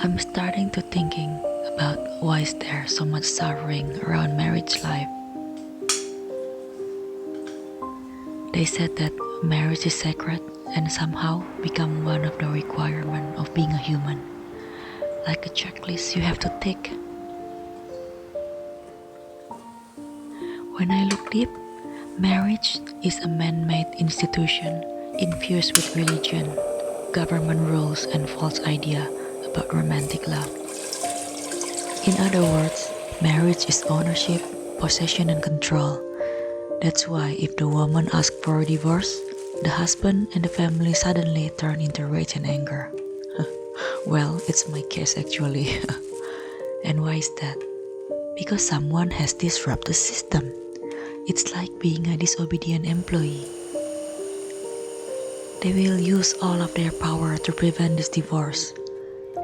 I'm starting to thinking about why is there so much suffering around marriage life. They said that marriage is sacred and somehow become one of the requirements of being a human, like a checklist you have to tick. When I look deep, marriage is a man-made institution infused with religion, government rules, and false idea about romantic love. In other words, marriage is ownership, possession, and control. That's why if the woman asks for a divorce, the husband and the family suddenly turn into rage and anger. Well, it's my case actually. And why is that? Because someone has disrupted the system. It's like being a disobedient employee. They will use all of their power to prevent this divorce.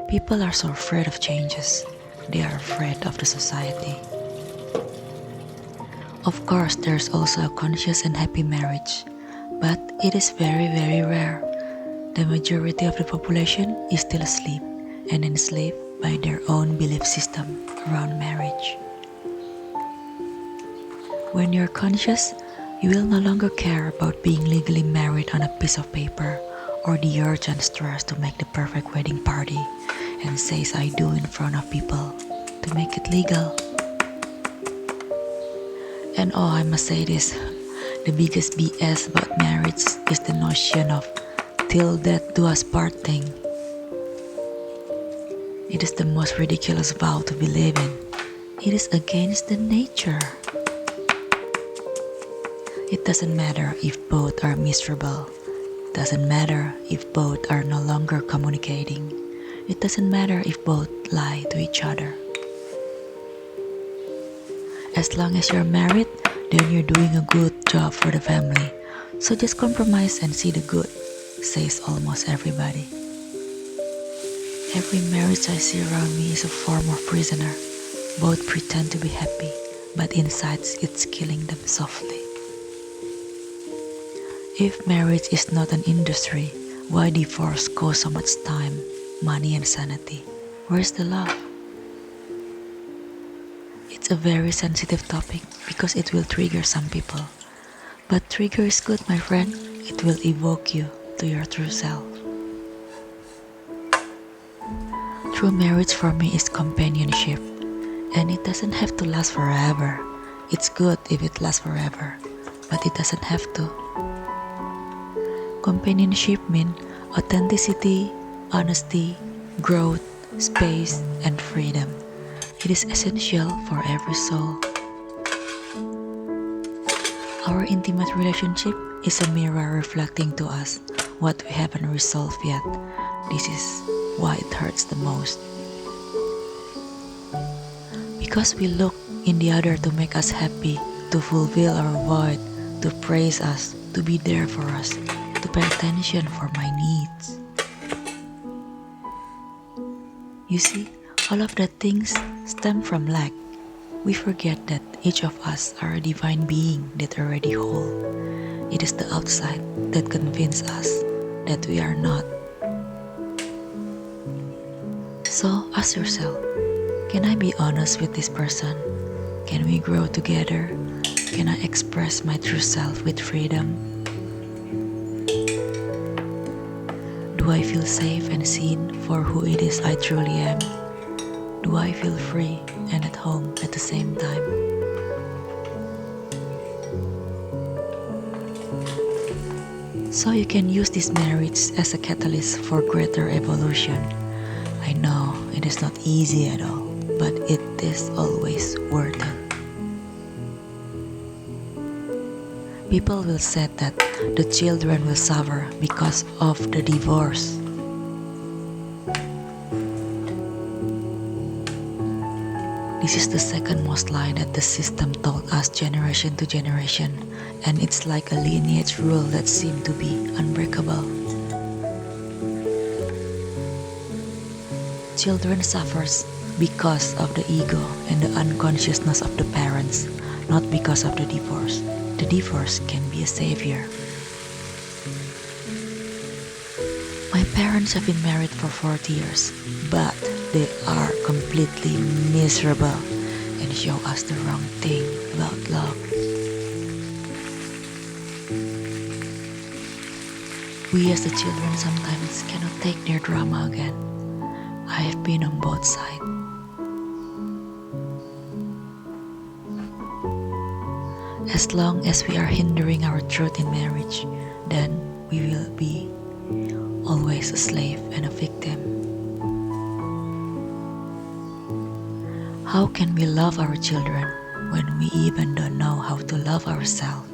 People are so afraid of changes. They are afraid of the society. Of course, there's also a conscious and happy marriage, but it is very, very rare. The majority of the population is still asleep and enslaved by their own belief system around marriage. When you're conscious, you will no longer care about being legally married on a piece of paper or the urgent stress to make the perfect wedding party and says I do in front of people to make it legal. And oh, I must say this, the biggest BS about marriage is the notion of till death do us part thing. It is the most ridiculous vow to believe in. It is against the nature. It doesn't matter if both are miserable. It doesn't matter if both are no longer communicating. It doesn't matter if both lie to each other. As long as you're married, then you're doing a good job for the family. So just compromise and see the good, says almost everybody. Every marriage I see around me is a form of prisoner. Both pretend to be happy, but inside it's killing them softly. If marriage is not an industry, why divorce costs so much time, money, and sanity? Where's the love? It's a very sensitive topic because it will trigger some people. But trigger is good, my friend. It will evoke you to your true self. True marriage for me is companionship, and it doesn't have to last forever. It's good if it lasts forever, but it doesn't have to. Companionship means authenticity, honesty, growth, space, and freedom. It is essential for every soul. Our intimate relationship is a mirror reflecting to us what we haven't resolved yet. This is why it hurts the most. Because we look in the other to make us happy, to fulfill our void, to praise us, to be there for us, to pay attention for my needs. You see, all of the things stem from lack. We forget that each of us are a divine being that already whole. It is the outside that convinces us that we are not. So ask yourself, can I be honest with this person? Can we grow together? Can I express my true self with freedom? Do I feel safe and seen for who it is I truly am? Do I feel free and at home at the same time? So you can use this marriage as a catalyst for greater evolution. I know it is not easy at all, but it is always worth it. People will say that the children will suffer because of the divorce. This is the second most lie that the system told us generation to generation, and it's like a lineage rule that seems to be unbreakable. Children suffers because of the ego and the unconsciousness of the parents, not because of the divorce. The divorce can be a savior. My parents have been married for 40 years, but they are completely miserable and show us the wrong thing about love. We as the children sometimes cannot take their drama again. I have been on both sides. As long as we are hindering our truth in marriage, then we will be always a slave and a victim. How can we love our children when we even don't know how to love ourselves?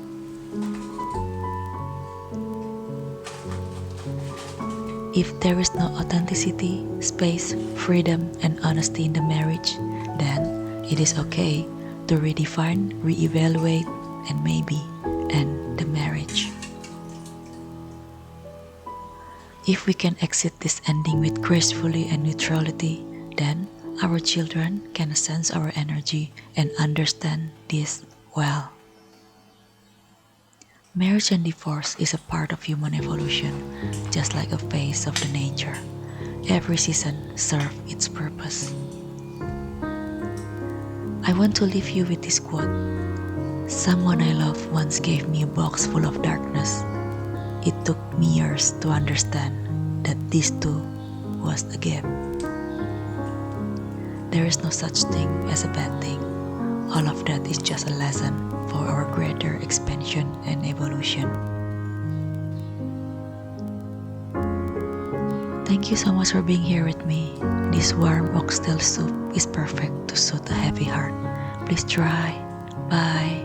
If there is no authenticity, space, freedom, and honesty in the marriage, then it is okay to redefine, reevaluate, and maybe end the marriage. If we can exit this ending with gracefully and neutrality, then our children can sense our energy and understand this well. Marriage and divorce is a part of human evolution, just like a phase of the nature. Every season serves its purpose. I want to leave you with this quote. Someone I love once gave me a box full of darkness. It took me years to understand that this too was a gift. There is no such thing as a bad thing. All of that is just a lesson for our greater expansion and evolution. Thank you so much for being here with me. This warm oxtail soup is perfect to soothe a heavy heart. Please try. Bye.